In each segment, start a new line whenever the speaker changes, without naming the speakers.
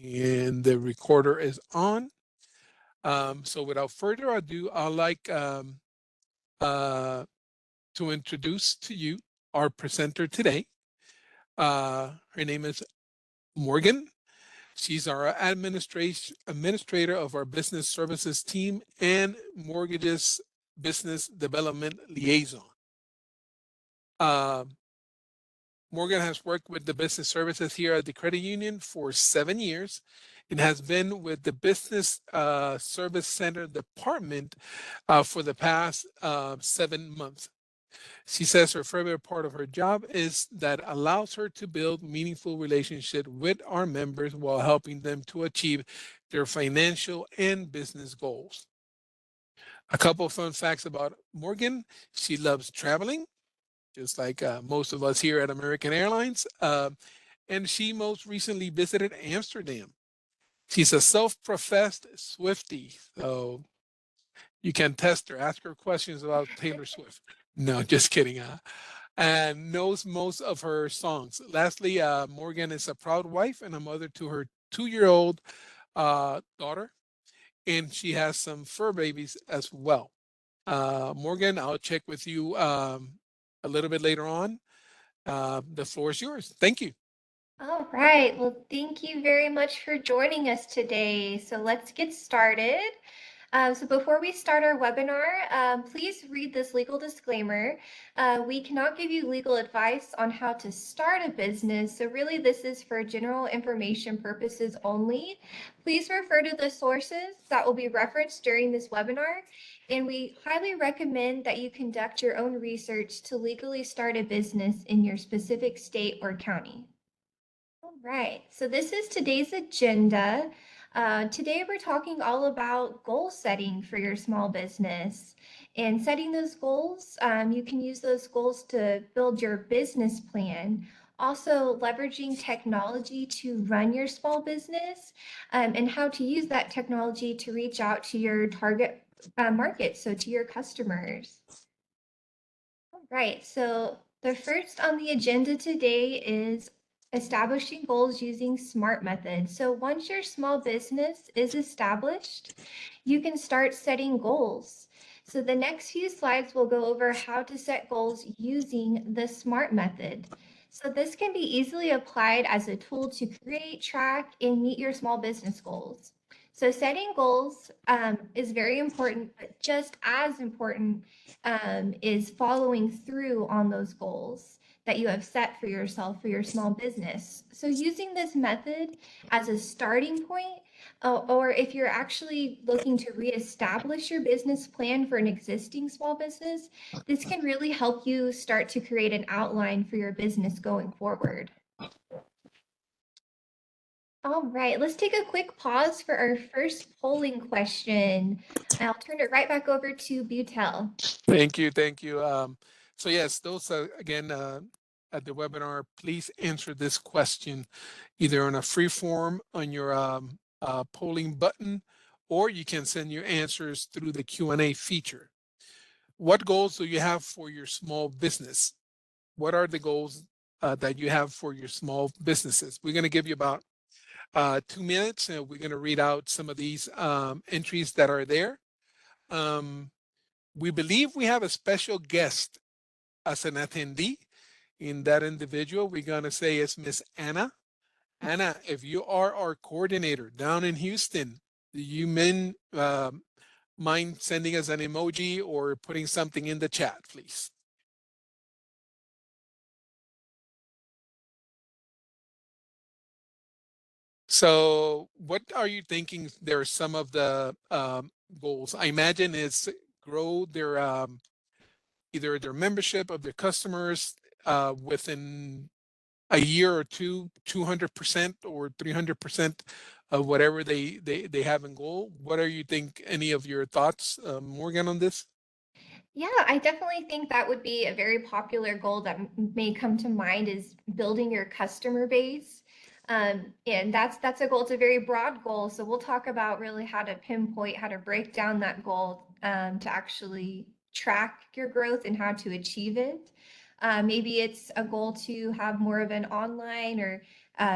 And the recorder is on. So without further ado, I'd like uh, to introduce to you our presenter today. Her name is Morgan. She's our administrator of our business services team and mortgages business development liaison. Um, Morgan has worked with the business services here at the credit union for 7 years and has been with the business service center department for the past 7 months. She says her favorite part of her job is that allows her to build meaningful relationship with our members while helping them to achieve their financial and business goals. A couple of fun facts about Morgan. She loves traveling, just like most of us here at American Airlines. And she most recently visited Amsterdam. She's a self-professed Swiftie, so you can test her, ask her questions about Taylor Swift. No, just kidding. And knows most of her songs. Lastly, Morgan is a proud wife and a mother to her 2-year-old daughter, and she has some fur babies as well. Morgan, I'll check with you a little bit later on. The floor is yours. Thank you.
All right. Well, thank you very much for joining us today. So let's get started. So before we start our webinar, please read this legal disclaimer. We cannot give you legal advice on how to start a business. So really this is for general information purposes only. Please refer to the sources that will be referenced during this webinar. And we highly recommend that you conduct your own research to legally start a business in your specific state or county. All right, so this is today's agenda. Today we're talking all about goal setting for your small business. And setting those goals, you can use those goals to build your business plan. Also leveraging technology to run your small business, and how to use that technology to reach out to your target market, so to your customers. All right, so the first on the agenda today is establishing goals using SMART method. So once your small business is established, you can start setting goals. So the next few slides will go over how to set goals using the SMART method. So this can be easily applied as a tool to create, track, and meet your small business goals. So setting goals is very important, but just as important is following through on those goals that you have set for yourself for your small business. So using this method as a starting point, or if you're actually looking to reestablish your business plan for an existing small business, this can really help you start to create an outline for your business going forward. All right, let's take a quick pause for our first polling question. I'll turn it right back over to Butel.
Thank you. Thank you. So yes, those again at the webinar, please answer this question either on a free form on your polling button, or you can send your answers through the Q&A feature. What goals do you have for your small business? What are the goals that you have for your small businesses? We're going to give you about 2 minutes, and we're going to read out some of these entries that are there. We believe we have a special guest as an attendee. In that individual, we're going to say it's Miss Anna. Anna, if you are our coordinator down in Houston, do you mind sending us an emoji or putting something in the chat, please? So what are you thinking there are some of the goals? I imagine it's grow their either their membership of their customers within a year or two, 200% or 300% of whatever they have in goal. What are you think? Any of your thoughts, Morgan, on this?
Yeah, I definitely think that would be a very popular goal that may come to mind is building your customer base. And that's a goal. It's a very broad goal. So we'll talk about really how to pinpoint, how to break down that goal to actually track your growth and how to achieve it. Maybe it's a goal to have more of an online or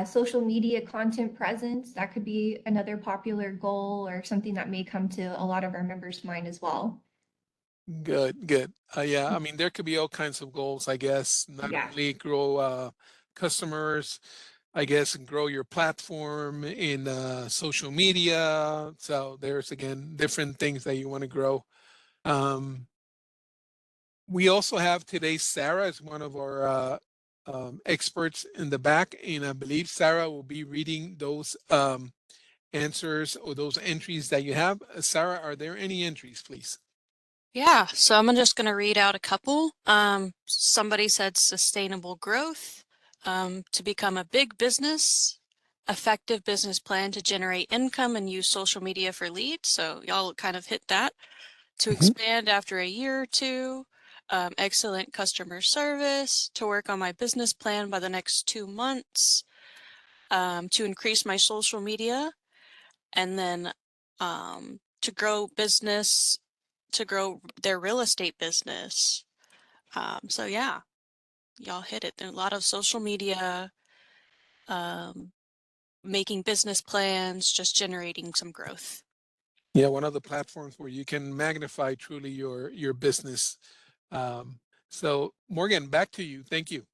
social media content presence, that could be another popular goal or something that may come to a lot of our members' mind as well.
Good, good. Yeah, I mean, there could be all kinds of goals, I guess, not
Yeah.
only grow customers, I guess, and grow your platform in social media. So there's again different things that you want to grow. Um, we also have today Sarah as one of our experts in the back, and I believe Sarah will be reading those answers or those entries that you have. Sarah, are there any entries, please?
Yeah, so I'm just going to read out a couple. Somebody said sustainable growth, to become a big business, effective business plan to generate income and use social media for leads. So y'all kind of hit that. To
Mhm.
expand after a year or two, excellent customer service, to work on my business plan by the next 2 months, to increase my social media, and then to grow business, to grow their real estate business. So yeah, y'all hit it. There are a lot of social media, um, making business plans, just generating some growth.
Yeah, one of the platforms where you can magnify truly your business. Um, so Morgan, back to you. Thank you.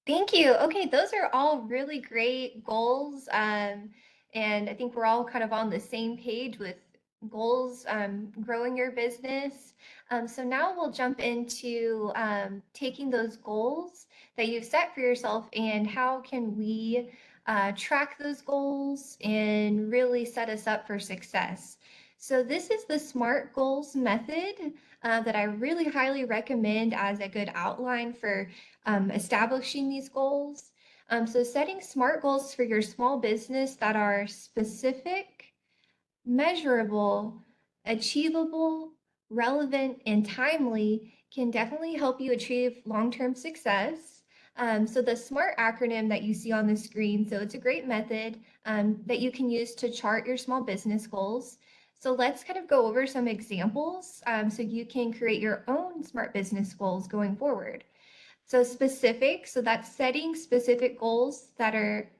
Thank you. Okay, those are all really great goals. And I think we're all kind of on the same page with goals, growing your business. So now we'll jump into taking those goals that you've set for yourself and how can we track those goals and really set us up for success. So this is the SMART goals method that I really highly recommend as a good outline for establishing these goals. So setting SMART goals for your small business that are specific, measurable, achievable, relevant, and timely can definitely help you achieve long-term success. So the SMART acronym that you see on the screen, so it's a great method that you can use to chart your small business goals. So let's kind of go over some examples so you can create your own SMART business goals going forward. So specific, so that's setting specific goals that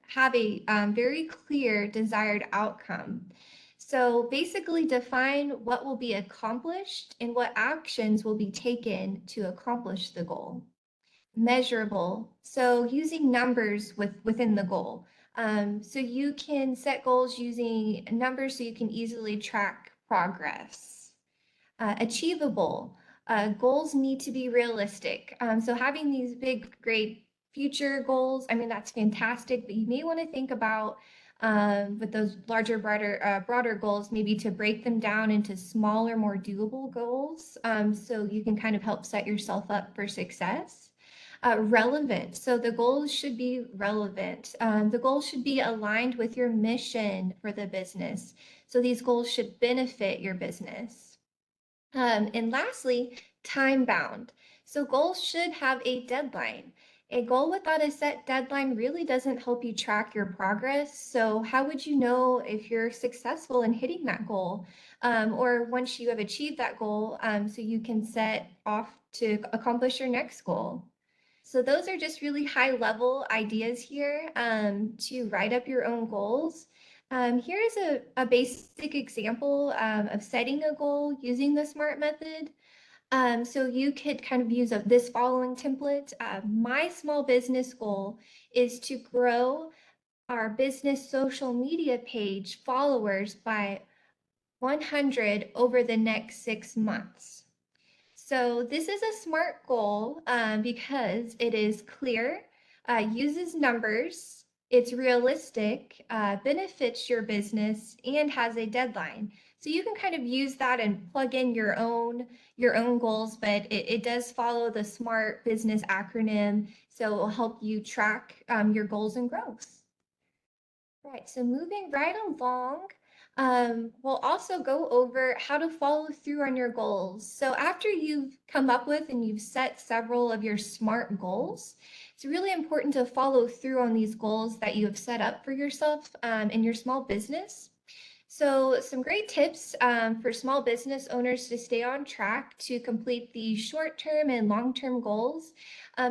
have a very clear desired outcome. So basically define what will be accomplished and what actions will be taken to accomplish the goal. Measurable, so using numbers within the goal. So you can set goals using numbers so you can easily track progress. Achievable. Goals need to be realistic. So having these big, great future goals, I mean, that's fantastic, but you may want to think about with those larger, broader goals, maybe to break them down into smaller, more doable goals, so you can kind of help set yourself up for success. Relevant. So the goals should be relevant. The goals should be aligned with your mission for the business. So these goals should benefit your business. And lastly, time bound. So goals should have a deadline. A goal without a set deadline really doesn't help you track your progress. So how would you know if you're successful in hitting that goal? Or once you have achieved that goal, so you can set off to accomplish your next goal. So those are just really high level ideas here to write up your own goals. Here's a basic example of setting a goal using the SMART method. So you could kind of use this following template. My small business goal is to grow our business social media page followers by 100 over the next 6 months. So this is a SMART goal because it is clear, uses numbers, it's realistic, benefits your business, and has a deadline. So you can kind of use that and plug in your own goals, but it does follow the SMART business acronym, so it will help you track your goals and growth. Right, so moving right along, we'll also go over how to follow through on your goals. So after you've come up with and you've set several of your SMART goals, it's really important to follow through on these goals that you have set up for yourself in your small business. So some great tips for small business owners to stay on track to complete the short-term and long-term goals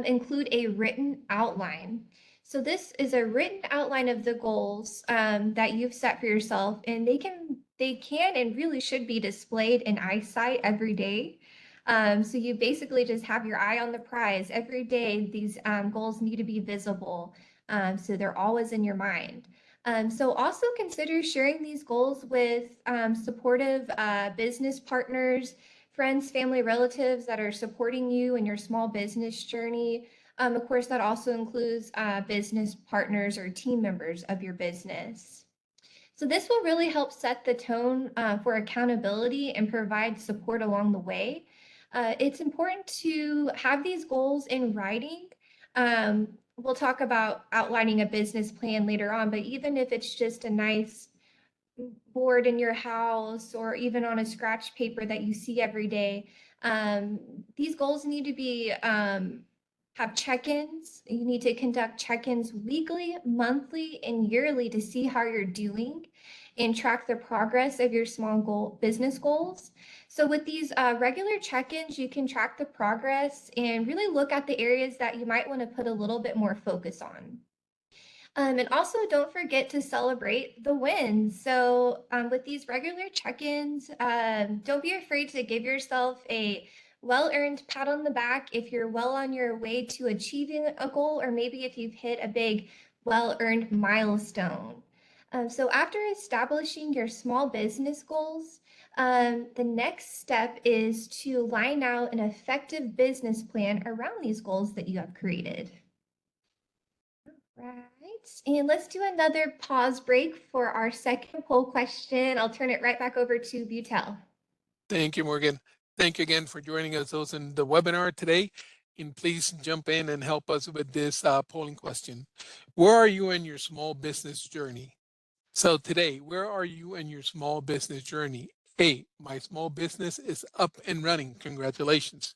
include a written outline. So this is a written outline of the goals that you've set for yourself, and they can and really should be displayed in eyesight every day. So you basically just have your eye on the prize every day. These goals need to be visible, so they're always in your mind. So also consider sharing these goals with supportive business partners, friends, family, relatives that are supporting you in your small business journey. Of course, that also includes business partners or team members of your business. So this will really help set the tone for accountability and provide support along the way. It's important to have these goals in writing. We'll talk about outlining a business plan later on, but even if it's just a nice board in your house or even on a scratch paper that you see every day, these goals need to be have check-ins. You need to conduct check-ins weekly, monthly, and yearly to see how you're doing and track the progress of your small business goals. So with these regular check-ins, you can track the progress and really look at the areas that you might want to put a little bit more focus on. And also don't forget to celebrate the wins. So with these regular check-ins, don't be afraid to give yourself a well-earned pat on the back if you're well on your way to achieving a goal, or maybe if you've hit a big well-earned milestone. So after establishing your small business goals, the next step is to line out an effective business plan around these goals that you have created. Right. And let's do another pause break for our second poll question. I'll turn it right back over to Butel.
Thank you, Morgan. Thank you again for joining us those in the webinar today. And please jump in and help us with this polling question. Where are you in your small business journey? So today, where are you in your small business journey? A, my small business is up and running. Congratulations.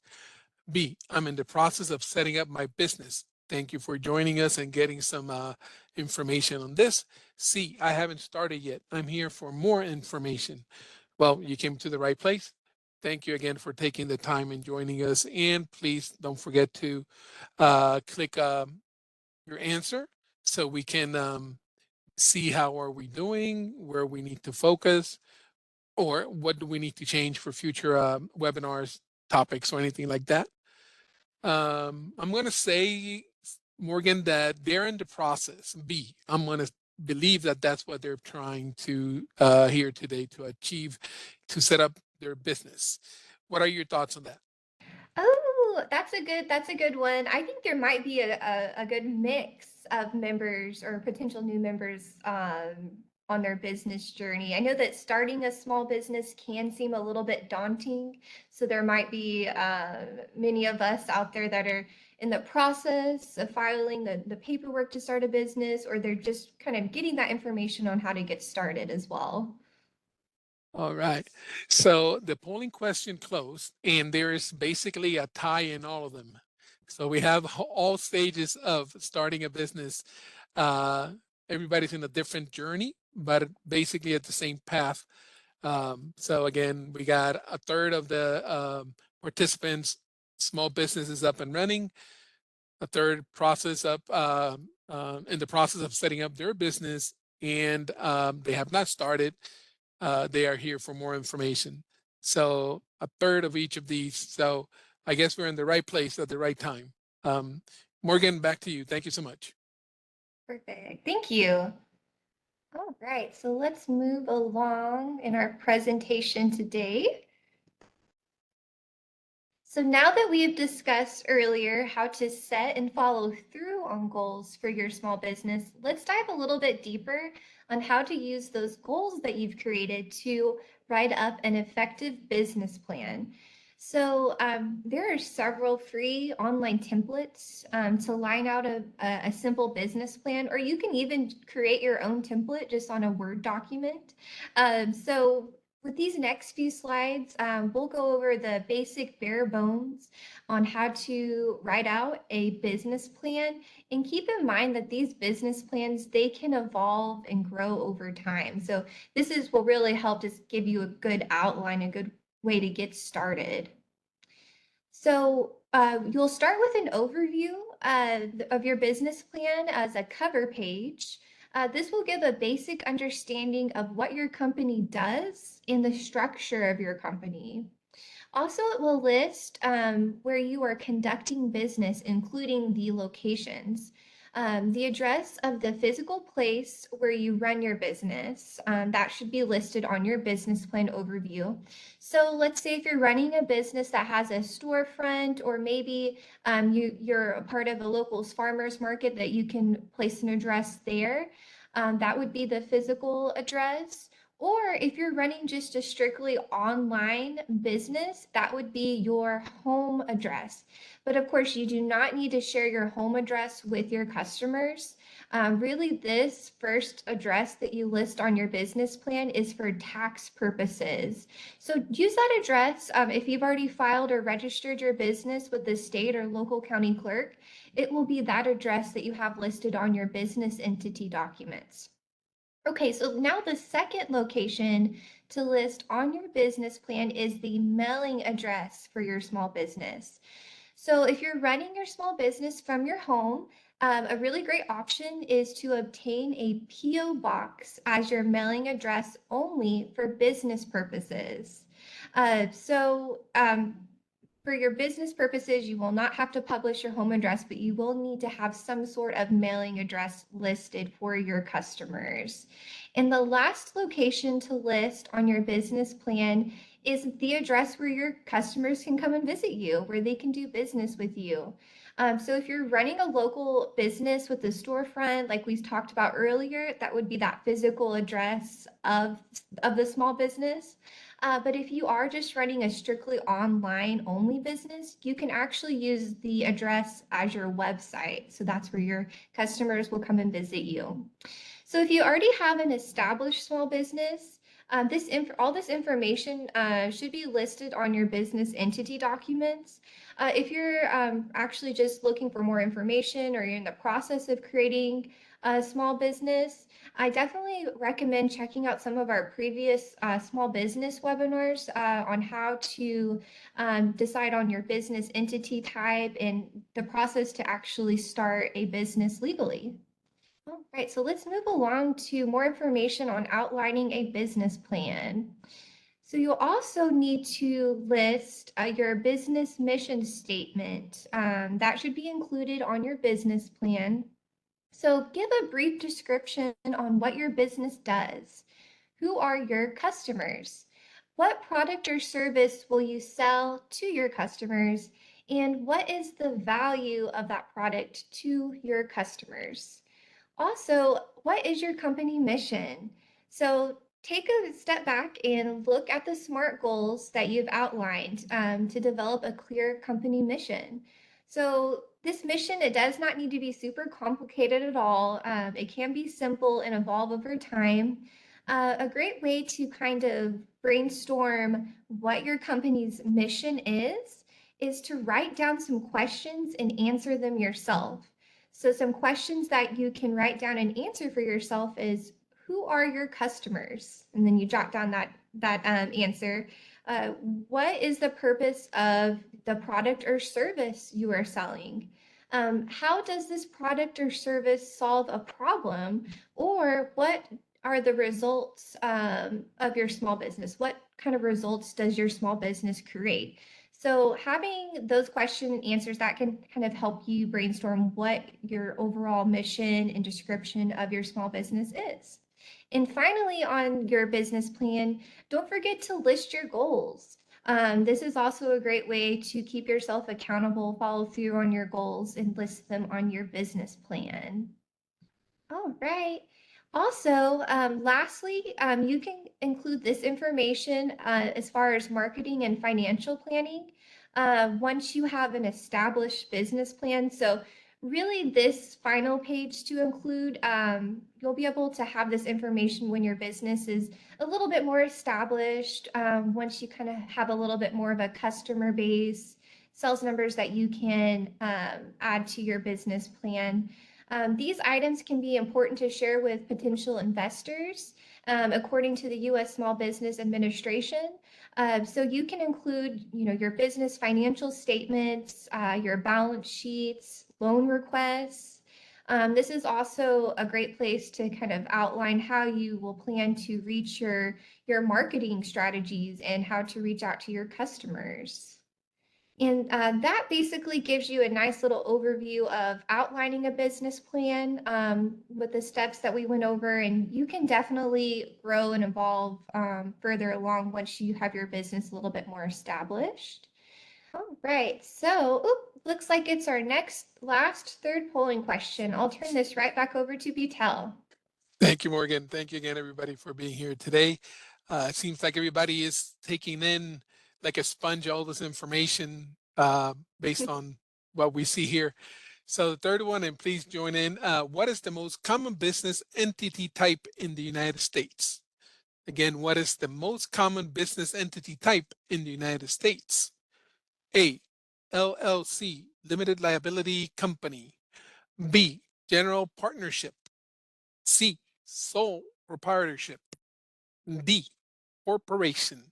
B, I'm in the process of setting up my business. Thank you for joining us and getting some information on this. C, I haven't started yet. I'm here for more information. Well, you came to the right place. Thank you again for taking the time and joining us. And please don't forget to click your answer so we can see how are we doing, where we need to focus, or what do we need to change for future webinars, topics, or anything like that. I'm going to say, Morgan, that they're in the process. B, I'm going to believe that that's what they're trying to here today to achieve, to set up their business. What are your thoughts on that?
Oh, that's a good one. I think there might be a good mix of members or potential new members on their business journey. I know that starting a small business can seem a little bit daunting, so there might be many of us out there that are in the process of filing the paperwork to start a business, or they're just kind of getting that information on how to get started as well.
All right. So the polling question closed, and there is basically a tie in all of them. So we have all stages of starting a business. Everybody's in a different journey, but basically at the same path. So again, we got a third of the participants, small businesses up and running, a third process up in the process of setting up their business, and they have not started. They are here for more information. So a third of each of these. So I guess we're in the right place at the right time. Morgan, back to you. Thank you so much.
Perfect. Thank you. All right, so let's move along in our presentation today. So now that we have discussed earlier how to set and follow through on goals for your small business, let's dive a little bit deeper on how to use those goals that you've created to write up an effective business plan. So there are several free online templates to line out a simple business plan, or you can even create your own template just on a Word document. So with these next few slides, we'll go over the basic bare bones on how to write out a business plan. And keep in mind that these business plans, they can evolve and grow over time. So this will really help just give you a good outline, a good way to get started. So you'll start with an overview of your business plan as a cover page. This will give a basic understanding of what your company does and the structure of your company. Also, it will list where you are conducting business, including the locations. The address of the physical place where you run your business, that should be listed on your business plan overview. So let's say if you're running a business that has a storefront, or maybe you're a part of a local farmer's market that you can place an address there, that would be the physical address. Or if you're running just a strictly online business, that would be your home address. But of course, you do not need to share your home address with your customers. Really, this first address that you list on your business plan is for tax purposes. So use that address if you've already filed or registered your business with the state or local county clerk. It will be that address that you have listed on your business entity documents. Okay, so now the second location to list on your business plan is the mailing address for your small business. So if you're running your small business from your home, a really great option is to obtain a PO box as your mailing address only for business purposes. For your business purposes, you will not have to publish your home address, but you will need to have some sort of mailing address listed for your customers. And the last location to list on your business plan is the address where your customers can come and visit you, where they can do business with you. So if you're running a local business with a storefront, like we talked about earlier, that would be that physical address of the small business. But if you are just running a strictly online only business, you can actually use the address as your website. So that's where your customers will come and visit you. So if you already have an established small business, all this information should be listed on your business entity documents. If you're actually just looking for more information, or you're in the process of creating a small business, I definitely recommend checking out some of our previous small business webinars on how to decide on your business entity type and the process to actually start a business legally. All right, so let's move along to more information on outlining a business plan. So you'll also need to list your business mission statement. That should be included on your business plan. So give a brief description on what your business does. Who are your customers? What product or service will you sell to your customers? And what is the value of that product to your customers? Also, what is your company mission? So take a step back and look at the SMART goals that you've outlined to develop a clear company mission. So this mission, it does not need to be super complicated at all. It can be simple and evolve over time. A great way to kind of brainstorm what your company's mission is to write down some questions and answer them yourself. So some questions that you can write down and answer for yourself is, who are your customers? And then you jot down that answer. What is the purpose of the product or service you are selling? How does this product or service solve a problem? Or what are the results of your small business? What kind of results does your small business create? So having those question answers, that can kind of help you brainstorm what your overall mission and description of your small business is. And finally, on your business plan, don't forget to list your goals. This is also a great way to keep yourself accountable, follow through on your goals, and list them on your business plan. All right. Also, lastly, you can include this information as far as marketing and financial planning once you have an established business plan. So really this final page to include, you'll be able to have this information when your business is a little bit more established, once you kind of have a little bit more of a customer base, sales numbers that you can add to your business plan. These items can be important to share with potential investors, according to the U.S. Small Business Administration. So you can include, your business financial statements, your balance sheets, loan requests. This is also a great place to kind of outline how you will plan to reach your marketing strategies and how to reach out to your customers. And that basically gives you a nice little overview of outlining a business plan with the steps that we went over. And you can definitely grow and evolve further along once you have your business a little bit more established. All right, so looks like it's our last third polling question. I'll turn this right back over to Butel.
Thank you, Morgan. Thank you again, everybody, for being here today. It seems like everybody is taking in like a sponge all this information based on what we see here. So the third one, and please join in. What is the most common business entity type in the United States? Again, what is the most common business entity type in the United States? A, LLC, limited liability company. B, general partnership. C, sole proprietorship. D, corporation.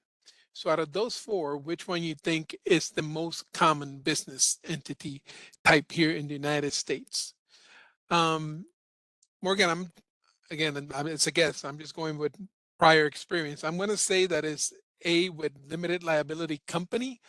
So out of those four, which one you think is the most common business entity type here in the United States? Morgan, it's a guess. I'm just going with prior experience. I'm going to say that is A, with limited liability company,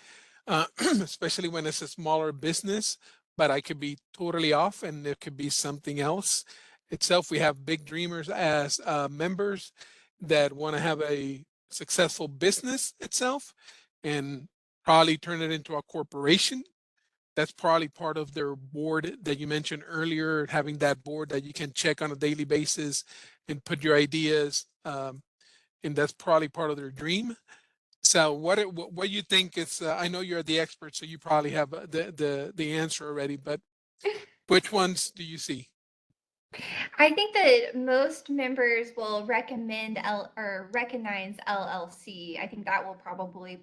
especially when it's a smaller business, but I could be totally off and there could be something else itself. We have big dreamers as members that want to have a successful business itself and probably turn it into a corporation. That's probably part of their board that you mentioned earlier, having that board that you can check on a daily basis and put your ideas, and that's probably part of their dream. So what do you think is, I know you're the expert, so you probably have the answer already, but which ones do you see?
I think that most members will recommend or recognize LLC. I think that will probably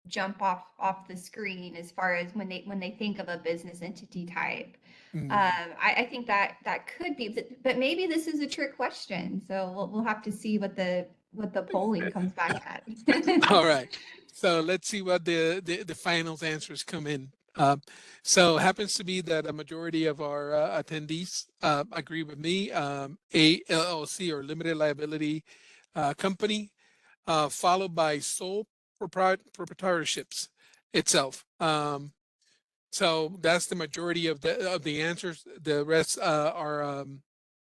jump off the screen as far as when they think of a business entity type.
Mm.
I think that could be, but maybe this is a trick question. So we'll have to see what the polling comes back at.
All right. So let's see what the finals answers come in. So happens to be that a majority of our attendees agree with me. A, LLC, or limited liability company, followed by sole proprietorships itself. So that's the majority of the answers. The rest are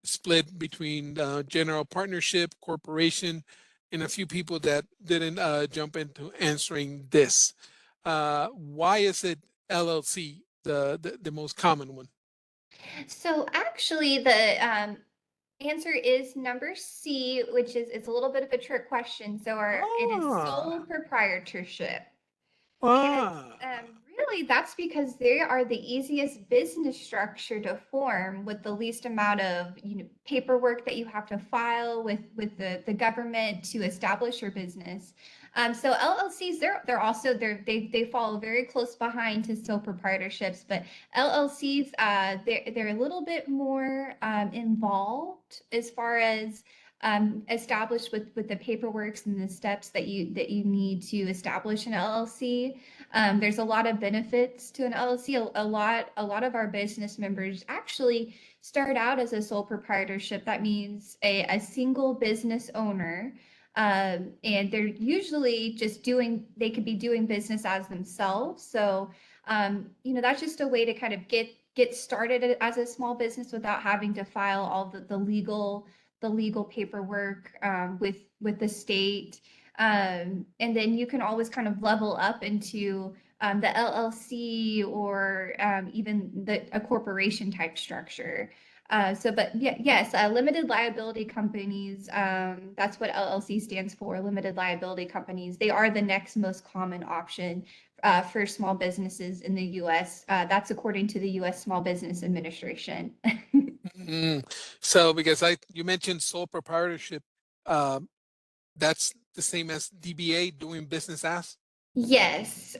split between general partnership, corporation, and a few people that didn't jump into answering this. Why is it LLC the most common one?
So actually, the answer is number C, which is it's a little bit of a trick question. So it is sole proprietorship. And really, that's because they are the easiest business structure to form with the least amount of paperwork that you have to file with the government to establish your business. So LLCs, they follow very close behind to sole proprietorships, but LLCs they're a little bit more involved as far as established with the paperwork and the steps that you need to establish an LLC. There's a lot of benefits to an LLC. A lot of our business members actually start out as a sole proprietorship. That means a single business owner. And they're usually just they could be doing business as themselves. So, that's just a way to kind of get started as a small business without having to file all the legal paperwork with the state. And then you can always kind of level up into the LLC or even a corporation type structure. But yes, limited liability companies, that's what LLC stands for, limited liability companies. They are the next most common option for small businesses in the US. That's according to the US Small Business Administration.
So because you mentioned sole proprietorship, that's the same as DBA, doing business as?
Yes,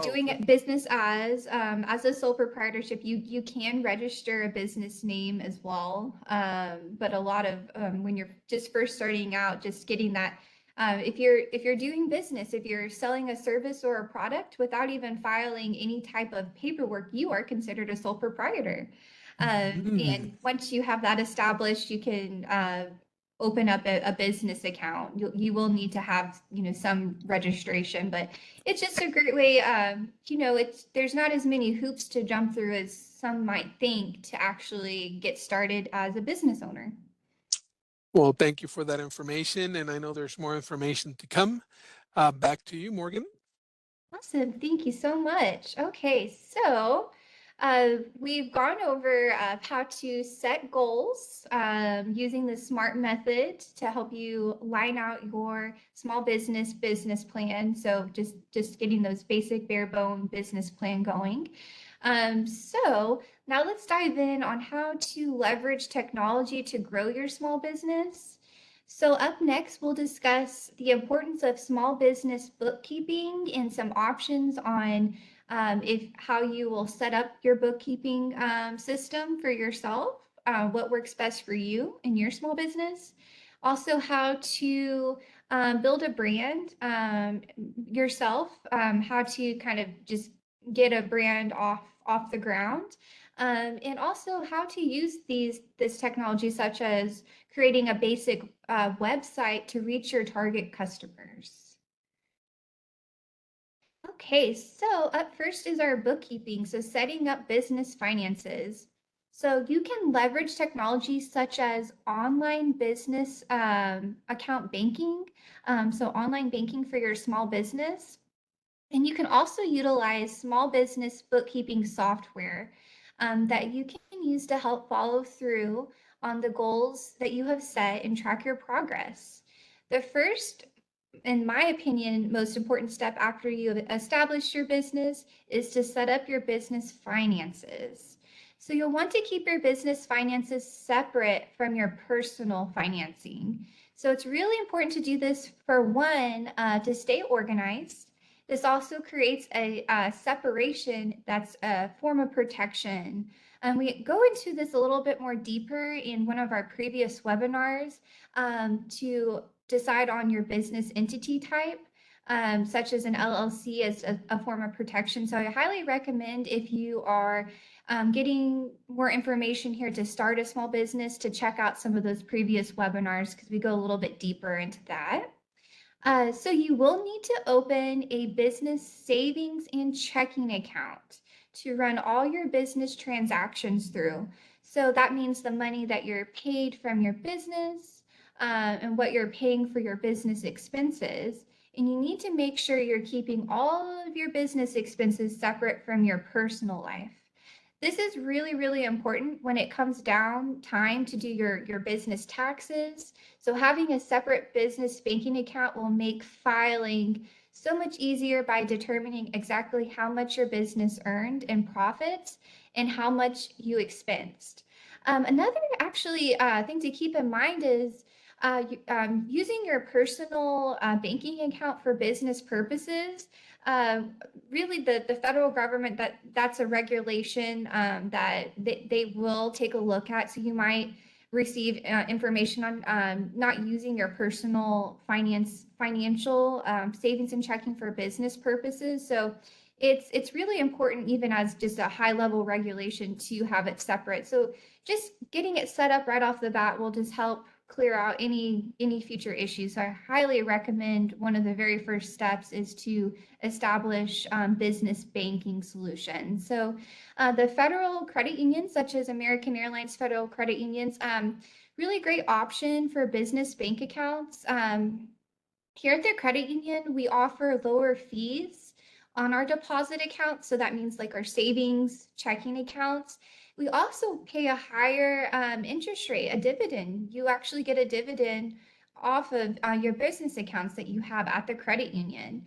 doing
Okay.
business as a sole proprietorship, you can register a business name as well. But a lot of when you're just first starting out, just getting that If you're doing business, if you're selling a service or a product without even filing any type of paperwork, you are considered a sole proprietor. And once you have that established, you can open up a business account. You will need to have, some registration, but it's just a great way. There's not as many hoops to jump through as some might think to actually get started as a business owner.
Well, thank you for that information, and I know there's more information to come. Back to you, Morgan.
Awesome. Thank you so much. Okay, so we've gone over how to set goals using the SMART method to help you line out your small business plan. So just getting those basic bare bone business plan going. So now let's dive in on how to leverage technology to grow your small business. So up next, we'll discuss the importance of small business bookkeeping and some options on how you will set up your bookkeeping system for yourself, what works best for you in your small business. Also, how to build a brand yourself, how to kind of just get a brand off the ground. And also how to use this technology, such as creating a basic website to reach your target customers. Okay, so up first is our bookkeeping. So setting up business finances. So you can leverage technology such as online business account banking. So online banking for your small business. And you can also utilize small business bookkeeping software that you can use to help follow through on the goals that you have set and track your progress. The first, in my opinion, most important step after you have established your business is to set up your business finances. So you'll want to keep your business finances separate from your personal financing. So it's really important to do this for one, to stay organized. This also creates a separation that's a form of protection. And we go into this a little bit more deeper in one of our previous webinars to decide on your business entity type, such as an LLC as a form of protection. So I highly recommend, if you are getting more information here to start a small business, to check out some of those previous webinars, because we go a little bit deeper into that. So you will need to open a business savings and checking account to run all your business transactions through. So that means the money that you're paid from your business and what you're paying for your business expenses. And you need to make sure you're keeping all of your business expenses separate from your personal life. This is really, really important when it comes down time to do your business taxes. So having a separate business banking account will make filing so much easier by determining exactly how much your business earned in profits and how much you expensed. Another actually thing to keep in mind is using your personal banking account for business purposes. Really, the federal government, that's a regulation that they will take a look at. So you might receive information on not using your personal financial savings and checking for business purposes. So it's really important, even as just a high level regulation, to have it separate. So just getting it set up right off the bat will just help clear out any future issues. So I highly recommend, one of the very first steps is to establish business banking solutions. So the federal credit unions, such as American Airlines Federal Credit Unions, really great option for business bank accounts. Here at the credit union, we offer lower fees on our deposit accounts. So that means like our savings checking accounts. We also pay a higher interest rate, a dividend. You actually get a dividend off of your business accounts that you have at the credit union,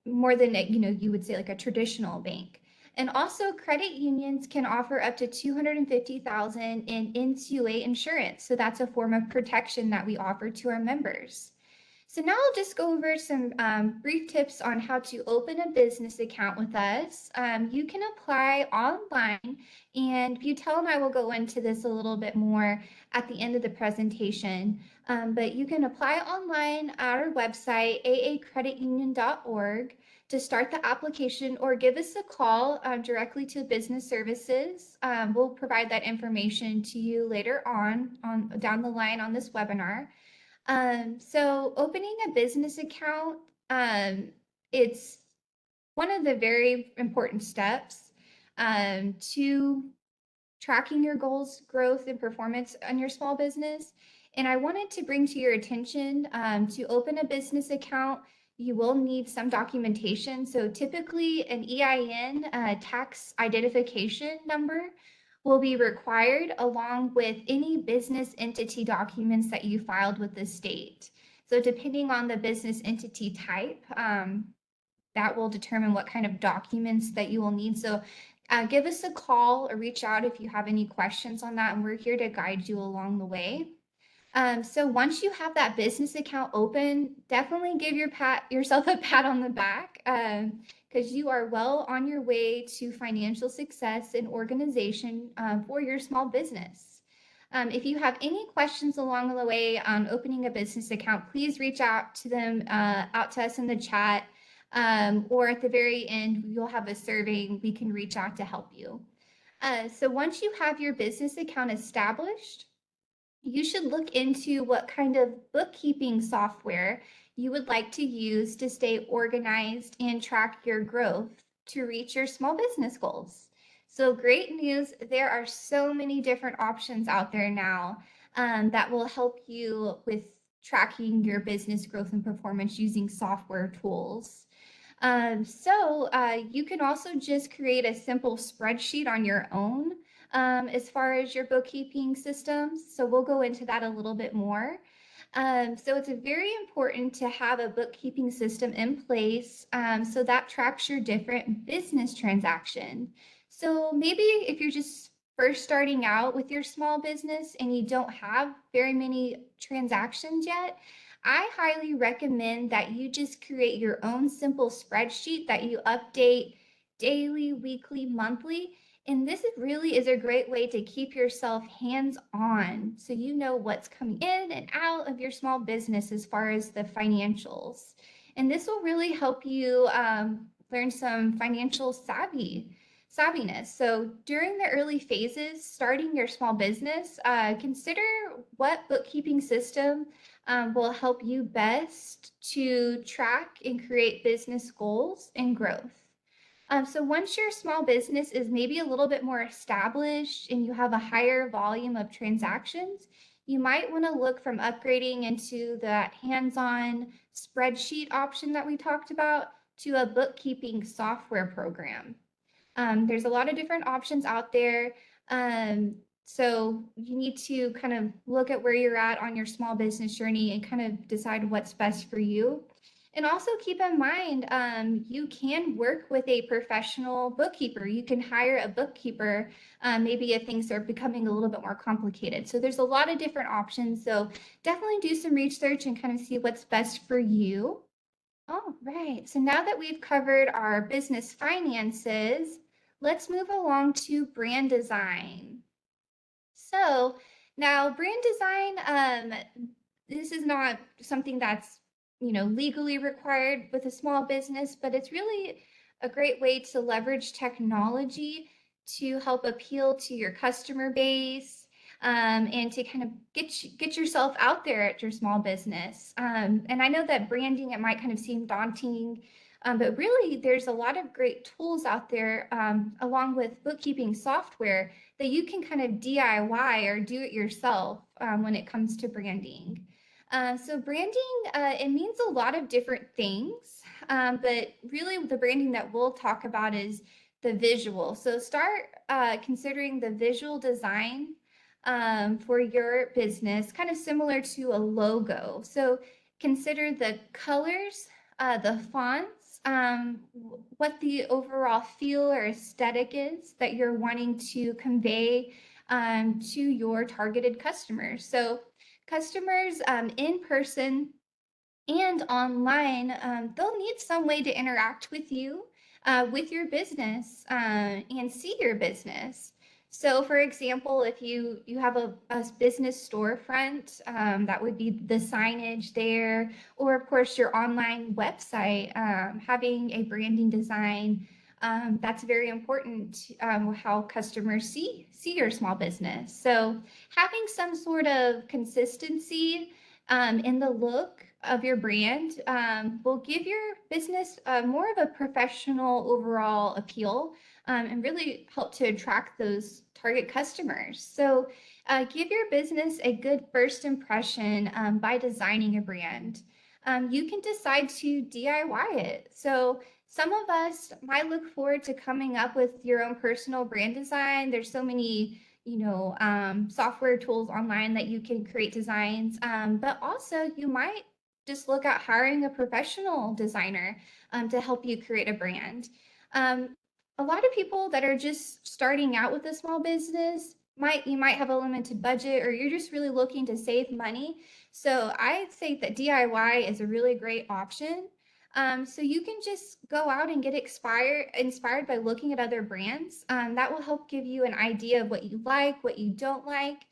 more than you would say like a traditional bank. And also, credit unions can offer up to $250,000 in NCUA insurance. So that's a form of protection that we offer to our members. So now I'll just go over some brief tips on how to open a business account with us. You can apply online, and Butel and I will go into this a little bit more at the end of the presentation. But you can apply online at our website, aacreditunion.org, to start the application, or give us a call directly to business services. We'll provide that information to you later on down the line on this webinar. So opening a business account, it's one of the very important steps to tracking your goals, growth, and performance on your small business. And I wanted to bring to your attention to open a business account, you will need some documentation. So typically an EIN, tax identification number, will be required along with any business entity documents that you filed with the state. So depending on the business entity type, that will determine what kind of documents that you will need. So give us a call or reach out if you have any questions on that, and we're here to guide you along the way. So once you have that business account open, definitely give yourself a pat on the back, because you are well on your way to financial success and organization for your small business. If you have any questions along the way on opening a business account, please reach out to us in the chat, or at the very end, you'll have a survey we can reach out to help you. So once you have your business account established, you should look into what kind of bookkeeping software you would like to use to stay organized and track your growth to reach your small business goals. So great news, there are so many different options out there now that will help you with tracking your business growth and performance using software tools. You can also just create a simple spreadsheet on your own as far as your bookkeeping systems. So we'll go into that a little bit more. So it's very important to have a bookkeeping system in place so that tracks your different business transaction. So maybe if you're just first starting out with your small business and you don't have very many transactions yet, I highly recommend that you just create your own simple spreadsheet that you update daily, weekly, monthly. And this really is a great way to keep yourself hands-on so you know what's coming in and out of your small business as far as the financials. And this will really help you learn some financial savviness. So during the early phases, starting your small business, consider what bookkeeping system will help you best to track and create business goals and growth. So once your small business is maybe a little bit more established and you have a higher volume of transactions, you might want to look from upgrading into that hands-on spreadsheet option that we talked about to a bookkeeping software program. There's a lot of different options out there. So you need to kind of look at where you're at on your small business journey and kind of decide what's best for you. And also keep in mind, you can work with a professional bookkeeper. You can hire a bookkeeper, maybe if things are becoming a little bit more complicated. So there's a lot of different options. So definitely do some research and kind of see what's best for you. All right, so now that we've covered our business finances, let's move along to brand design. So now brand design, this is not something that's legally required with a small business, but it's really a great way to leverage technology to help appeal to your customer base and to kind of get yourself out there at your small business. And I know that branding, it might kind of seem daunting, but really there's a lot of great tools out there along with bookkeeping software that you can kind of DIY or do it yourself when it comes to branding. So branding, it means a lot of different things, but really the branding that we'll talk about is the visual. So start considering the visual design for your business, kind of similar to a logo. So consider the colors, the fonts, what the overall feel or aesthetic is that you're wanting to convey to your targeted customers. So customers in person And online, they'll need some way to interact with you, with your business, and see your business. So, for example, if you have a business storefront, that would be the signage there, or of course your online website, having a branding design. That's very important, how customers see your small business. So, having some sort of consistency, in the look of your brand, will give your business, more of a professional overall appeal, and really help to attract those target customers. So, give your business a good first impression, by designing a brand. You can decide to DIY it. So, some of us might look forward to coming up with your own personal brand design. There's so many, software tools online that you can create designs. But also you might just look at hiring a professional designer, to help you create a brand. Um, a lot of people that are just starting out with a small business, you might have a limited budget, or you're just really looking to save money. So I'd say that DIY is a really great option. So you can just go out and get inspired by looking at other brands. That will help give you an idea of what you like, what you don't like.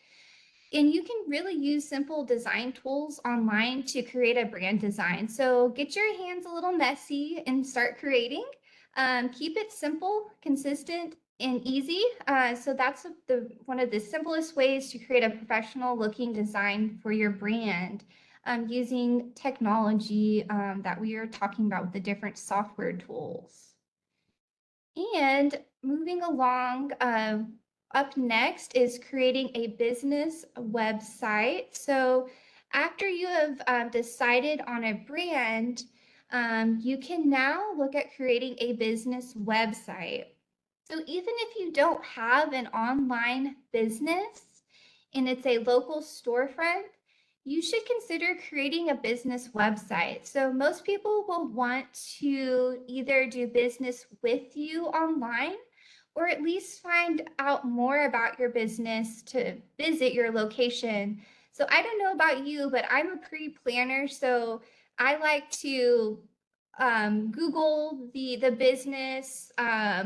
And you can really use simple design tools online to create a brand design. So get your hands a little messy and start creating. Keep it simple, consistent, and easy. So that's one of the simplest ways to create a professional looking design for your brand, using technology, that we are talking about with the different software tools. And moving along, up next is creating a business website. So after you have, decided on a brand, you can now look at creating a business website. So even if you don't have an online business and it's a local storefront, you should consider creating a business website. So most people will want to either do business with you online, or at least find out more about your business to visit your location. So I don't know about you, but I'm a pre-planner, so I like to, Google the business,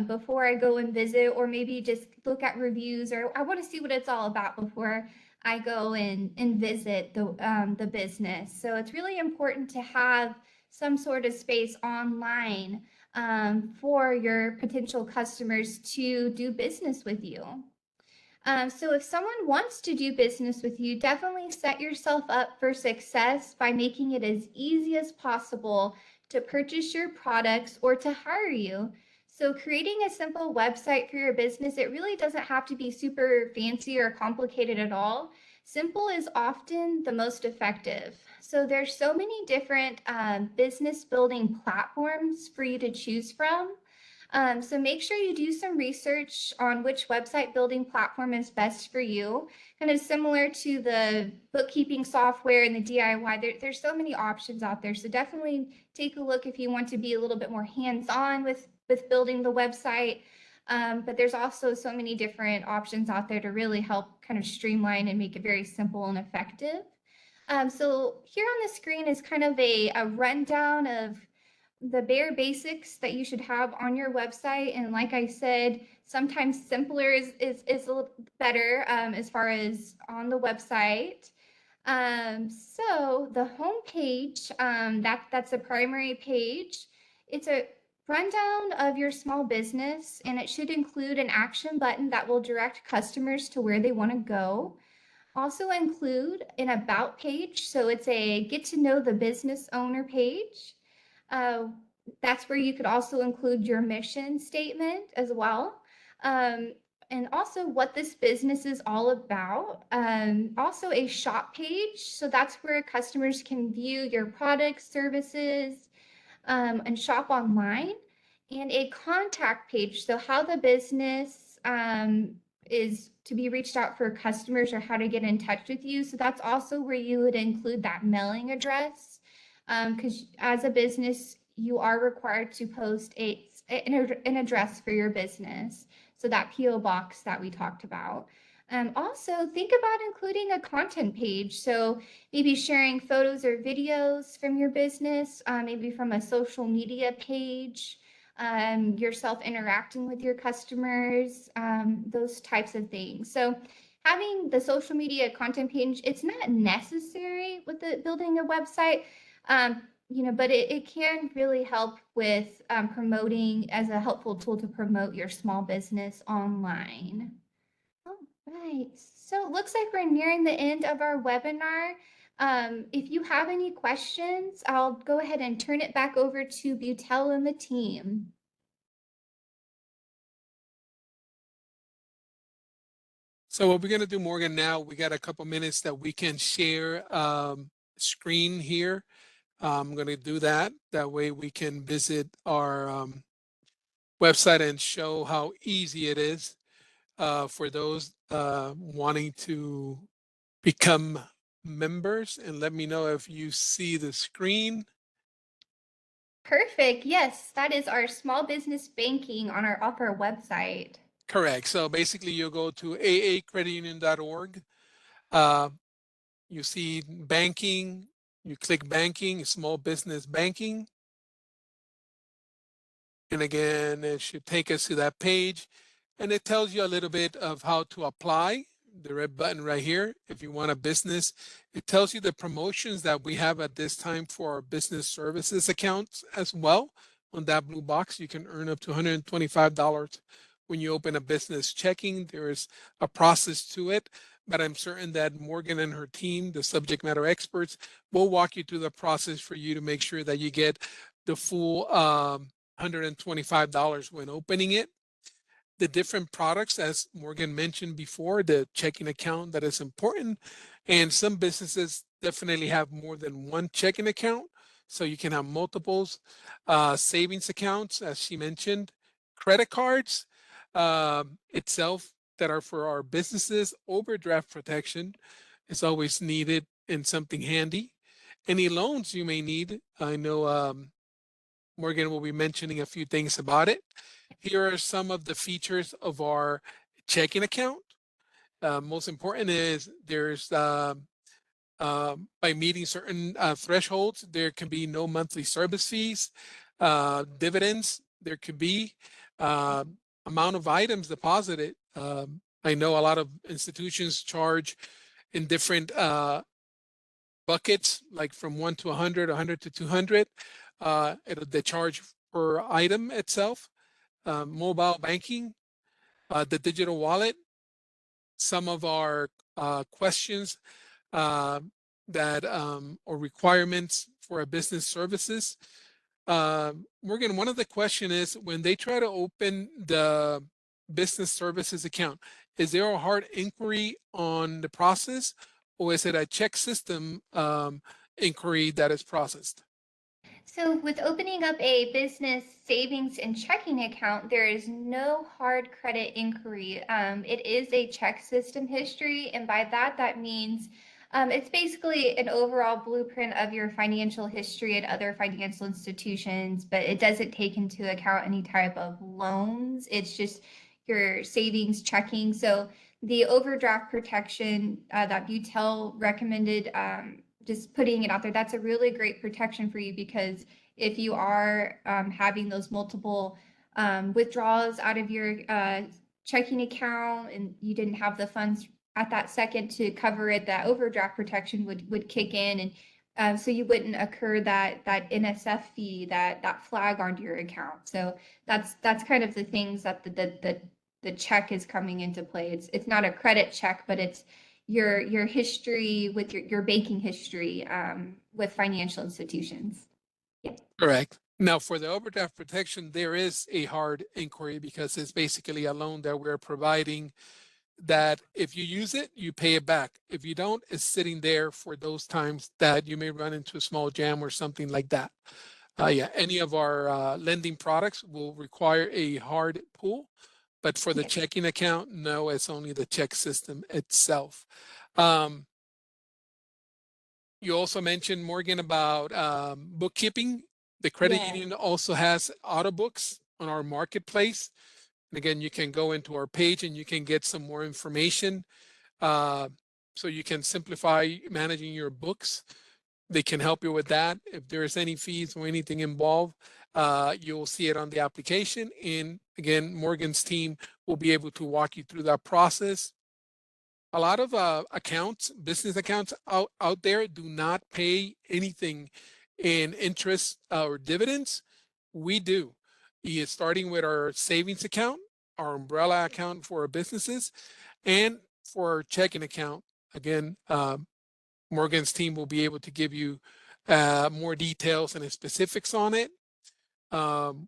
before I go and visit, or maybe just look at reviews, or I want to see what it's all about before I go and visit the business. So it's really important to have some sort of space online, for your potential customers to do business with you. So if someone wants to do business with you, definitely set yourself up for success by making it as easy as possible to purchase your products or to hire you. So creating a simple website for your business, it really doesn't have to be super fancy or complicated at all. Simple is often the most effective. So there's so many different, business building platforms for you to choose from. So make sure you do some research on which website building platform is best for you. Kind of similar to the bookkeeping software and the DIY, there's so many options out there. So definitely take a look if you want to be a little bit more hands-on with building the website. But there's also so many different options out there to really help kind of streamline and make it very simple and effective. So here on the screen is kind of a rundown of the bare basics that you should have on your website. And like I said, sometimes simpler is a little better, as far as on the website. So the home page, that's a primary page. It's a rundown of your small business, and it should include an action button that will direct customers to where they want to go. Also include an about page. So it's a get to know the business owner page. Uh, that's where you could also include your mission statement as well. And also what this business is all about. Also a shop page. So that's where customers can view your products, services, and shop online. And a contact page. So how the business, is to be reached out for customers, or how to get in touch with you. So that's also where you would include that mailing address, because as a business, you are required to post an address for your business. So that PO box that we talked about. Also, think about including a content page. So maybe sharing photos or videos from your business, maybe from a social media page, yourself interacting with your customers, those types of things. So having the social media content page, it's not necessary with the building a website, but it can really help with promoting as a helpful tool to promote your small business online. All right, so it looks like we're nearing the end of our webinar. If you have any questions, I'll go ahead and turn it back over to Butel and the team.
So what we're going to do, Morgan, now we got a couple minutes that we can share screen here. I'm going to do that. That way we can visit our website and show how easy it is for those wanting to become members. And let me know if you see the screen.
Perfect. Yes, that is our small business banking on our website.
Correct. So basically you'll go to aacreditunion.org. You see banking, you click banking, small business banking. And again, it should take us to that page. And it tells you a little bit of how to apply. The red button right here. If you want a business, it tells you the promotions that we have at this time for our business services accounts as well. On that blue box, you can earn up to $125 when you open a business checking. There is a process to it, but I'm certain that Morgan and her team, the subject matter experts, will walk you through the process for you to make sure that you get the full $125 when opening it. The different products, as Morgan mentioned before, the checking account that is important. And some businesses definitely have more than one checking account. So you can have multiples, savings accounts, as she mentioned, credit cards itself that are for our businesses. Overdraft protection is always needed and something handy. Any loans you may need. I know Morgan will be mentioning a few things about it. Here are some of the features of our checking account. Most important is there's by meeting certain thresholds, there can be no monthly service fees, dividends, there could be amount of items deposited. I know a lot of institutions charge in different buckets, like from 1 to 100, 100 to 200. They charge per item itself. Mobile banking, the digital wallet, some of our questions that or requirements for a business services. Morgan, one of the question is when they try to open the business services account, is there a hard inquiry on the process, or is it a check system inquiry that is processed?
So with opening up a business savings and checking account, there is no hard credit inquiry. It is a check system history. And by that, that means it's basically an overall blueprint of your financial history at other financial institutions, but it doesn't take into account any type of loans. It's just your savings checking. So the overdraft protection that Butel recommended, just putting it out there, that's a really great protection for you because if you are having those multiple withdrawals out of your checking account and you didn't have the funds at that second to cover it, that overdraft protection would kick in, and so you wouldn't occur that NSF fee, that flag onto your account. So that's kind of the things that the check is coming into play. It's not a credit check, but it's your history with your banking history with financial institutions. Yeah.
Correct. Now, for the overdraft protection, there is a hard inquiry because it's basically a loan that we're providing that if you use it, you pay it back. If you don't, it's sitting there for those times that you may run into a small jam or something like that. Yeah, any of our lending products will require a hard pull, but for the
Yes.
checking account, no, it's only the check system itself. You also mentioned, Morgan, about bookkeeping. The credit
Yes.
union also has auto books on our marketplace. And again, you can go into our page and you can get some more information. So you can simplify managing your books. They can help you with that. If there's any fees or anything involved, you'll see it on the application. And again, Morgan's team will be able to walk you through that process. A lot of accounts, business accounts out there do not pay anything in interest or dividends. We do. Starting with our savings account, our umbrella account for our businesses, and for our checking account. Again, Morgan's team will be able to give you more details and specifics on it.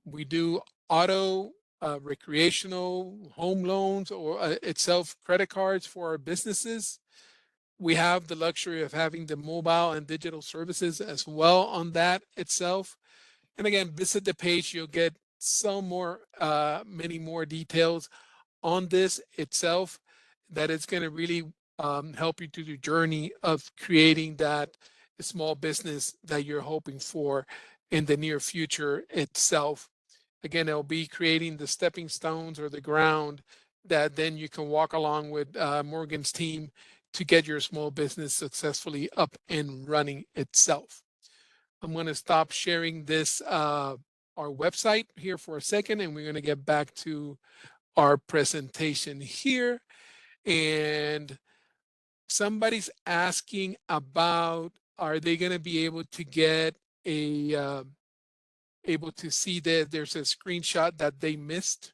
We do auto, recreational, home loans, or itself credit cards for our businesses. We have the luxury of having the mobile and digital services as well on that itself. And again, visit the page, you'll get some more, many more details on this itself that it's going to really help you through the journey of creating that small business that you're hoping for in the near future itself. Again, it'll be creating the stepping stones or the ground that then you can walk along with Morgan's team to get your small business successfully up and running itself. I'm going to stop sharing this, our website here for a second, and we're going to get back to our presentation here. And somebody's asking about, are they going to be able to get able to see that there's a screenshot that they missed?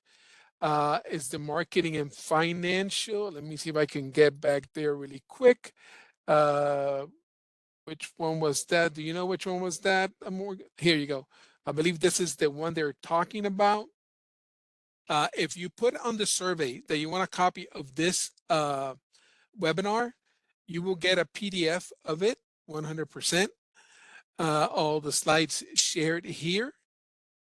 Is the marketing and financial? Let me see if I can get back there really quick. Which one was that? Do you know which one was that? Here you go. I believe this is the one they're talking about. If you put on the survey that you want a copy of this webinar, you will get a PDF of it, 100%. All the slides shared here.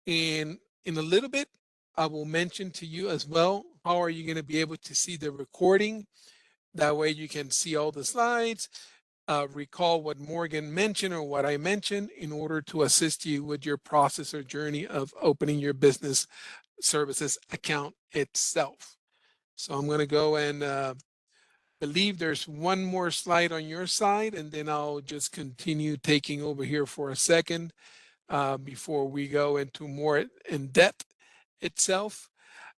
And in a little bit, I will mention to you as well, how are you going to be able to see the recording? That way you can see all the slides, recall what Morgan mentioned or what I mentioned in order to assist you with your process or journey of opening your business services account itself. So I'm going to go and believe there's one more slide on your side, and then I'll just continue taking over here for a second before we go into more in depth itself.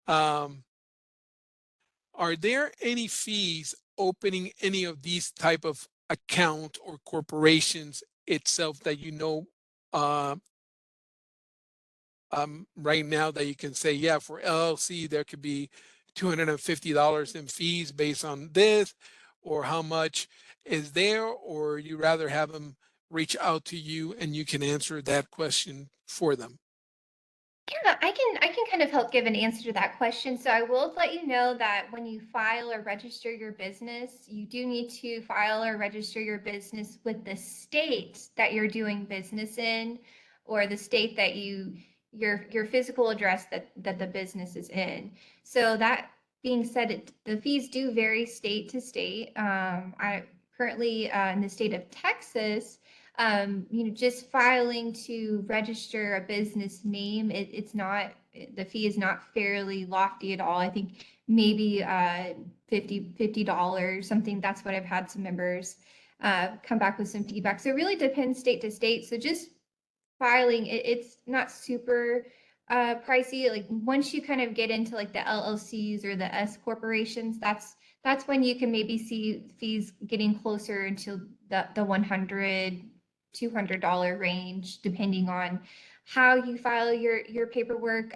Are there any fees opening any of these type of account or corporations itself that you know right now that you can say, yeah, for LLC, there could be $250 in fees based on this, or how much is there, or you rather have them reach out to you and you can answer that question for them?
Yeah, I can kind of help give an answer to that question. So I will let you know that when you file or register your business, you do need to file or register your business with the state that you're doing business in, or the state that your physical address that the business is in. So that being said, the fees do vary state to state. I currently in the state of Texas, just filing to register a business name, it's not, the fee is not fairly lofty at all. I think maybe $50, something. That's what I've had some members come back with some feedback. So it really depends state to state. So just filing, it's not super pricey. Like once you kind of get into like the LLCs or the S corporations, that's when you can maybe see fees getting closer into the $100, $200 range, depending on how you file your paperwork.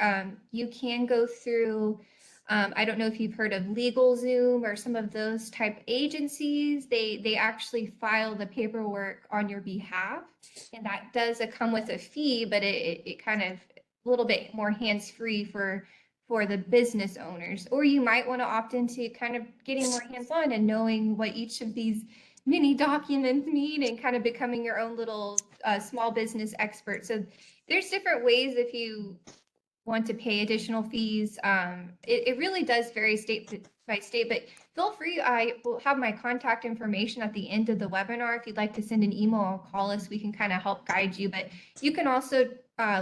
You can go through, I don't know if you've heard of LegalZoom or some of those type agencies. They actually file the paperwork on your behalf, and that does come with a fee, but it kind of a little bit more hands-free for the business owners. Or you might want to opt into kind of getting more hands-on and knowing what each of these mini documents mean and kind of becoming your own little small business expert. So there's different ways if you want to pay additional fees. It really does vary state by state, but feel free. I will have my contact information at the end of the webinar. If you'd like to send an email or call us, we can kind of help guide you. But you can also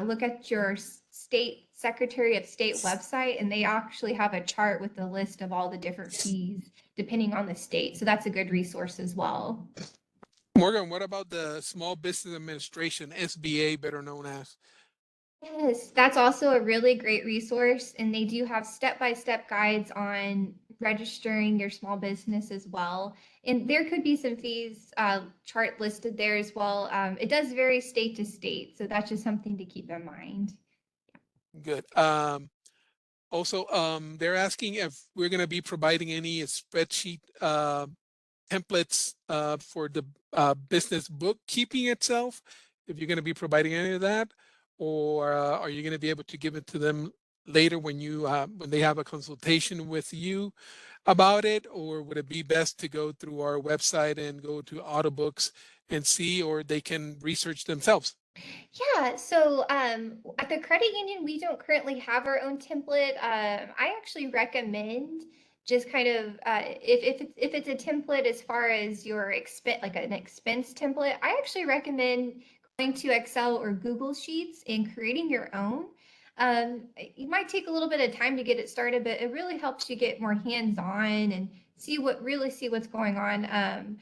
look at your state Secretary of State website, and they actually have a chart with the list of all the different fees depending on the state. So that's a good resource as well.
Morgan, what about the Small Business Administration, SBA, better known as?
Yes, that's also a really great resource, and they do have step-by-step guides on registering your small business as well. And there could be some fees chart listed there as well. It does vary state to state, so that's just something to keep in mind.
Good. Also, they're asking if we're going to be providing any spreadsheet templates for the business bookkeeping itself, if you're going to be providing any of that, or are you going to be able to give it to them later when you when they have a consultation with you about it, or would it be best to go through our website and go to Autobooks and see, or they can research themselves?
Yeah, so at the credit union, we don't currently have our own template. I actually recommend just kind of if it's a template as far as your expense, like an expense template, I actually recommend going to Excel or Google Sheets and creating your own. You might take a little bit of time to get it started, but it really helps you get more hands-on and see what's going on.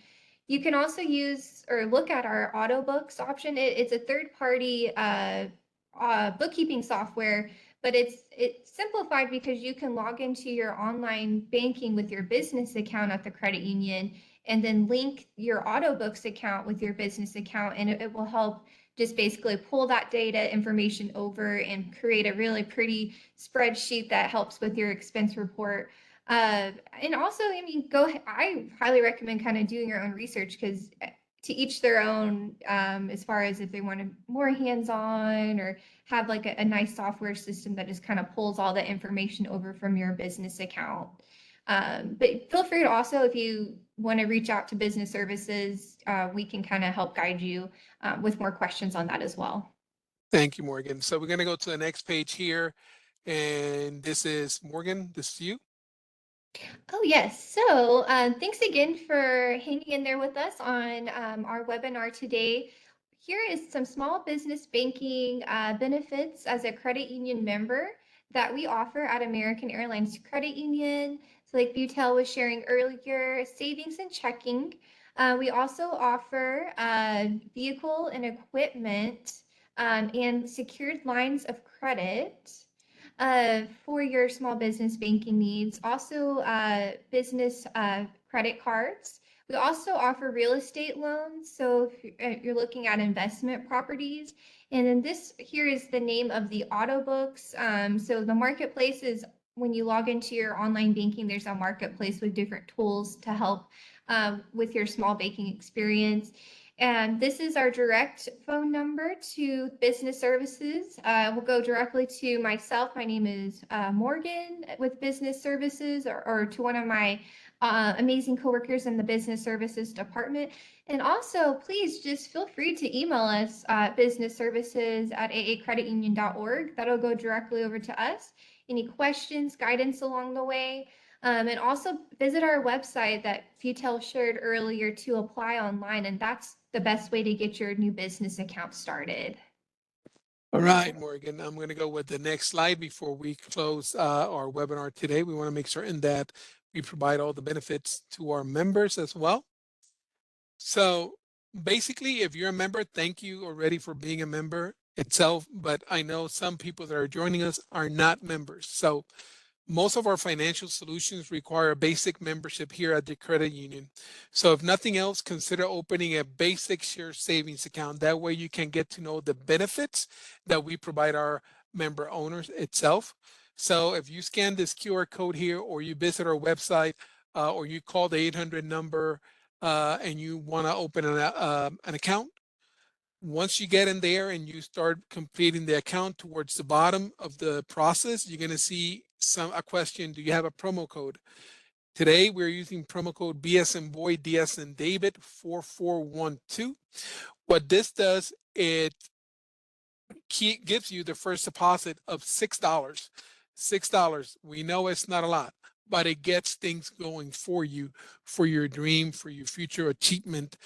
You can also use or look at our Autobooks option. It's a third-party bookkeeping software, but it's simplified because you can log into your online banking with your business account at the credit union and then link your Autobooks account with your business account, and it will help just basically pull that data information over and create a really pretty spreadsheet that helps with your expense report. And also, I mean, I highly recommend kind of doing your own research because to each their own, as far as if they want to more hands-on or have like a nice software system that just kind of pulls all the information over from your business account. But feel free to also, if you want to reach out to business services, we can kind of help guide you with more questions on that as well.
Thank you, Morgan. So we're going to go to the next page here, and this is Morgan. This is you.
Oh, yes. So thanks again for hanging in there with us on our webinar today. Here is some small business banking benefits as a credit union member that we offer at American Airlines Credit Union. So like Butel was sharing earlier, savings and checking. We also offer vehicle and equipment and secured lines of credit for your small business banking needs. Also, business credit cards. We also offer real estate loans. So if you're looking at investment properties, and then this here is the name of the Autobooks. So the marketplace is when you log into your online banking, there's a marketplace with different tools to help with your small banking experience. And this is our direct phone number to business services. We'll go directly to myself. My name is Morgan with business services, or to one of my amazing coworkers in the business services department. And also, please just feel free to email us businessservices@aacreditunion.org. That'll go directly over to us. Any questions, guidance along the way. And also visit our website that Futel shared earlier to apply online, and that's the best way to get your new business account started.
All right, Morgan, I'm going to go with the next slide before we close our webinar today. We want to make certain that we provide all the benefits to our members as well. So basically, if you're a member, thank you already for being a member itself, but I know some people that are joining us are not members. So most of our financial solutions require a basic membership here at the credit union. So if nothing else, consider opening a basic share savings account. That way you can get to know the benefits that we provide our member owners itself. So if you scan this QR code here, or you visit our website, or you call the 800 number and you want to open an account, once you get in there and you start completing the account, towards the bottom of the process, you're going to see a question. Do you have a promo code? Today, we're using promo code BS and Boy, DS and David 4412. What this does, it gives you the first deposit of $6. $6. We know it's not a lot, but it gets things going for you, for your dream, for your future achievement,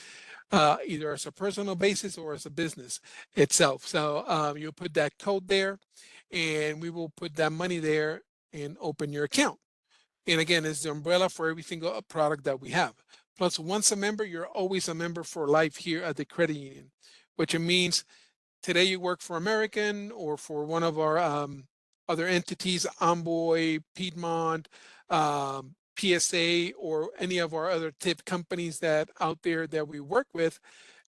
either as a personal basis or as a business itself. So you'll put that code there. and we will put that money there and open your account. And again, it's the umbrella for every single product that we have. Plus, once a member, you're always a member for life here at the credit union, which it means today you work for American or for one of our other entities, Envoy, Piedmont, PSA, or any of our other tip companies that out there that we work with,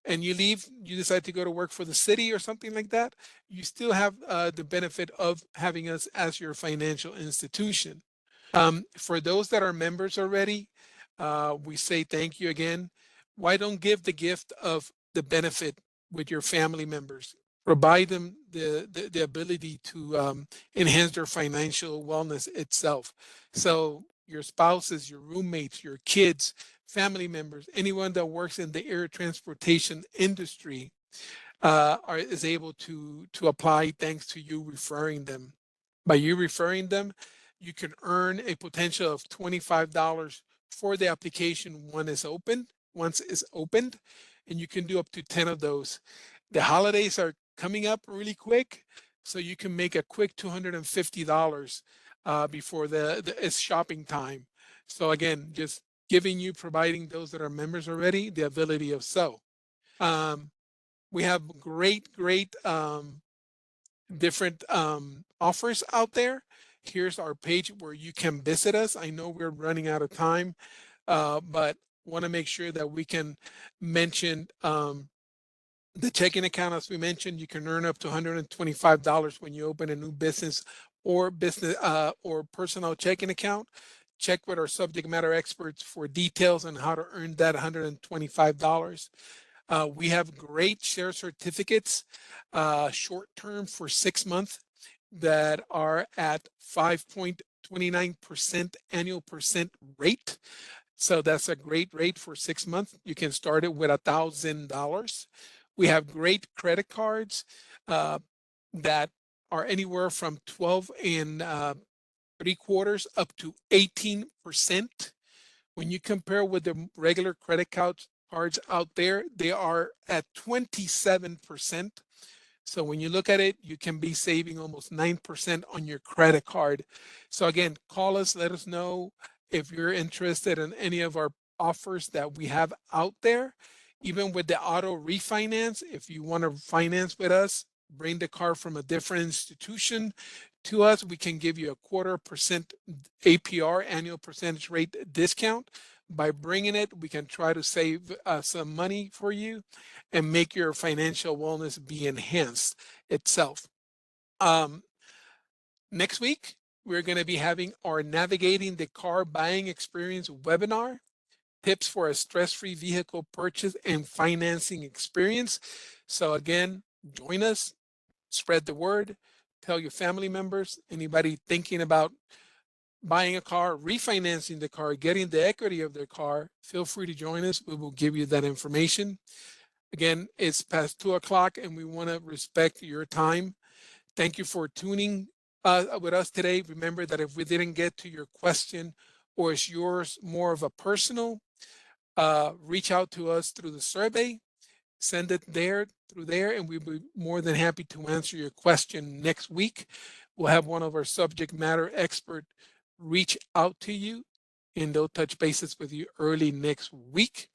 and you leave, you decide to go to work for the city or something like that, you still have the benefit of having us as your financial institution. For those that are members already, we say thank you again. Why don't give the gift of the benefit with your family members? Provide them the ability to enhance their financial wellness itself. So your spouses, your roommates, your kids, family members, anyone that works in the air transportation industry is able to apply thanks to you referring them. By you referring them, you can earn a potential of $25 for the application once it's opened, and you can do up to 10 of those. The holidays are coming up really quick, so you can make a quick $250 before it's shopping time. So again, just providing those that are members already the ability of so. We have great different offers out there. Here's our page where you can visit us. I know we're running out of time, but want to make sure that we can mention the checking account. As we mentioned, you can earn up to $125 when you open a new business or personal checking account. Check with our subject matter experts for details on how to earn that $125. We have great share certificates, short term for 6 months, that are at 5.29% annual percent rate. So that's a great rate for 6 months. You can start it with $1,000. We have great credit cards that are anywhere from 12 and 3/4 up to 18%. When you compare with the regular credit cards out there, they are at 27%. So when you look at it, you can be saving almost 9% on your credit card. So again, call us, let us know if you're interested in any of our offers that we have out there. Even with the auto refinance, if you want to finance with us, bring the car from a different institution to us, we can give you a 1/4% APR, annual percentage rate discount. By bringing it, we can try to save some money for you and make your financial wellness be enhanced itself. Next week, we're going to be having our Navigating the Car Buying Experience webinar, tips for a stress-free vehicle purchase and financing experience. So again, join us, spread the word, tell your family members, anybody thinking about buying a car, refinancing the car, getting the equity of their car, feel free to join us. We will give you that information. Again, it's past 2:00 and we want to respect your time. Thank you for tuning with us today. Remember that if we didn't get to your question or it's yours more of a personal, reach out to us through the survey, send it through there, and we'll be more than happy to answer your question next week. We'll have one of our subject matter expert reach out to you, and they'll touch bases with you early next week.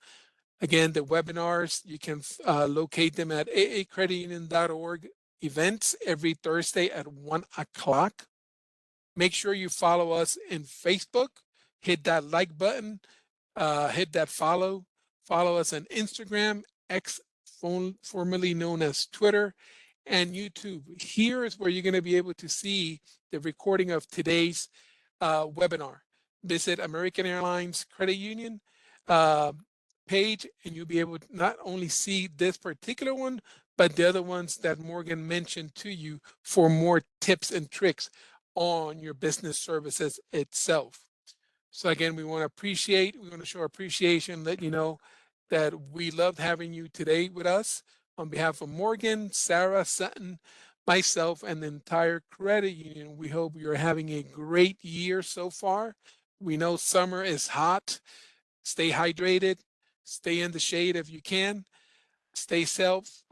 Again, the webinars, you can locate them at aacreditunion.org events every Thursday at 1:00. Make sure you follow us in Facebook, hit that like button, hit that follow us on Instagram, X, formerly known as Twitter, and YouTube. Here is where you're going to be able to see the recording of today's webinar. Visit American Airlines Credit Union page, and you'll be able to not only see this particular one, but the other ones that Morgan mentioned to you for more tips and tricks on your business services itself. So again, we want to show appreciation, let you know that we loved having you today with us. On behalf of Morgan, Sarah, Sutton, myself, and the entire credit union, we hope you're having a great year so far. We know summer is hot. Stay hydrated, stay in the shade if you can, stay safe,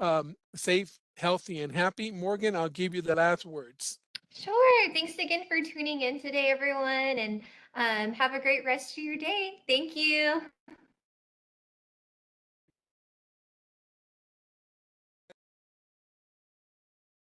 healthy, and happy. Morgan, I'll give you the last words.
Sure. Thanks again for tuning in today, everyone, and have a great rest of your day. Thank you.